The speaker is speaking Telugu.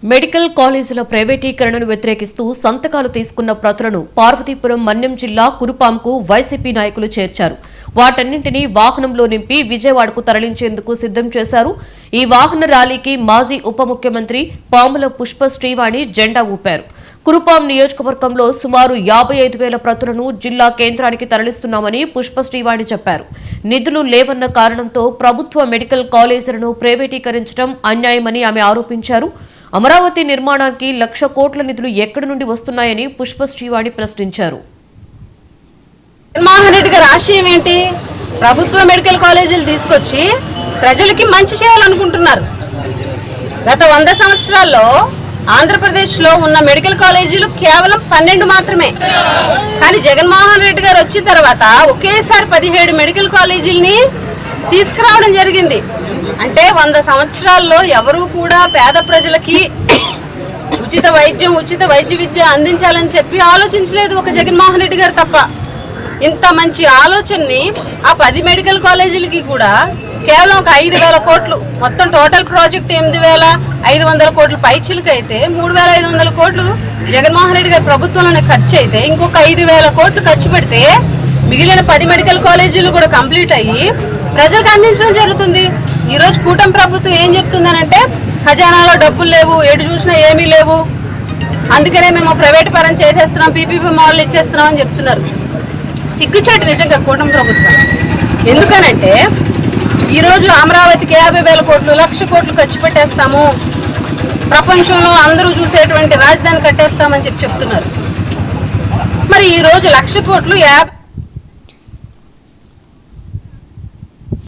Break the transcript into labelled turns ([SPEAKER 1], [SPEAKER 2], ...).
[SPEAKER 1] మెడికల్ కాలేజీల ప్రైవేటీకరణను వ్యతిరేకిస్తూ సంతకాలు తీసుకున్న ప్రతులను పార్వతీపురం మన్యం జిల్లా కురుపాంకు వైసీపీ నాయకులు చేర్చారు. వాటన్నింటినీ వాహనంలో నింపి విజయవాడకు తరలించేందుకు సిద్దం చేశారు. ఈ వాహన ర్యాలీకి మాజీ ఉప ముఖ్యమంత్రి పాముల పుష్ప శ్రీవాణి జెండా ఊపారు. కురుపాం నియోజకవర్గంలో సుమారు 55,000 ప్రతులను జిల్లా కేంద్రానికి తరలిస్తున్నామని పుష్ప శ్రీవాణి చెప్పారు. నిధులు లేవన్న కారణంతో ప్రభుత్వ మెడికల్ కాలేజీలను ప్రైవేటీకరించడం అన్యాయమని ఆమె ఆరోపించారు. అమరావతి నిర్మాణానికి 1,00,000 కోట్ల నిధులు ఎక్కడి నుండి వస్తున్నాయని పుష్ప శ్రీవాణి ప్రశ్నించారు.
[SPEAKER 2] జగన్మోహన్ రెడ్డి గారి ఆశయం ఏంటి? ప్రభుత్వ మెడికల్ కాలేజీలు తీసుకొచ్చి ప్రజలకి మంచి చేయాలనుకుంటున్నారు. గత 100 సంవత్సరాల్లో ఆంధ్రప్రదేశ్లో ఉన్న మెడికల్ కాలేజీలు కేవలం 12 మాత్రమే. కానీ జగన్మోహన్ రెడ్డి గారు వచ్చిన తర్వాత ఒకేసారి 17 మెడికల్ కాలేజీలని తీసుకురావడం జరిగింది. అంటే 100 సంవత్సరాల్లో ఎవరు కూడా పేద ప్రజలకి ఉచిత వైద్యం, ఉచిత వైద్య విద్య అందించాలని చెప్పి ఆలోచించలేదు ఒక జగన్మోహన్ రెడ్డి గారు తప్ప. ఇంత మంచి ఆలోచనని ఆ 10 మెడికల్ కాలేజీలకి కూడా కేవలం ఒక 5,000 కోట్లు, మొత్తం టోటల్ ప్రాజెక్ట్ 8,500 కోట్లు పైచిలకు అయితే 3,500 కోట్లు జగన్మోహన్ రెడ్డి గారి ప్రభుత్వంలోనే ఖర్చు అయితే ఇంకొక 5,000 కోట్లు ఖర్చు పెడితే మిగిలిన 10 మెడికల్ కాలేజీలు కూడా కంప్లీట్ అయ్యి ప్రజలకు అందించడం జరుగుతుంది. ఈరోజు కూటమి ప్రభుత్వం ఏం చెప్తుందనంటే ఖజానాలో డబ్బులు లేవు, ఎటు చూసినా ఏమీ లేవు, అందుకనే మేము ప్రైవేట్ పరం చేసేస్తున్నాం, పీపీపీ మోడల్ ఇచ్చేస్తున్నాం అని చెప్తున్నారు. సిగ్గుచేటు నిజంగా కూటమి ప్రభుత్వం. ఎందుకనంటే ఈరోజు అమరావతికి 50,000 కోట్లు, 1,00,000 కోట్లు ఖర్చు పెట్టేస్తాము, ప్రపంచంలో అందరూ చూసేటువంటి రాజధాని కట్టేస్తామని చెప్తున్నారు. మరి ఈరోజు 1,00,000 కోట్లు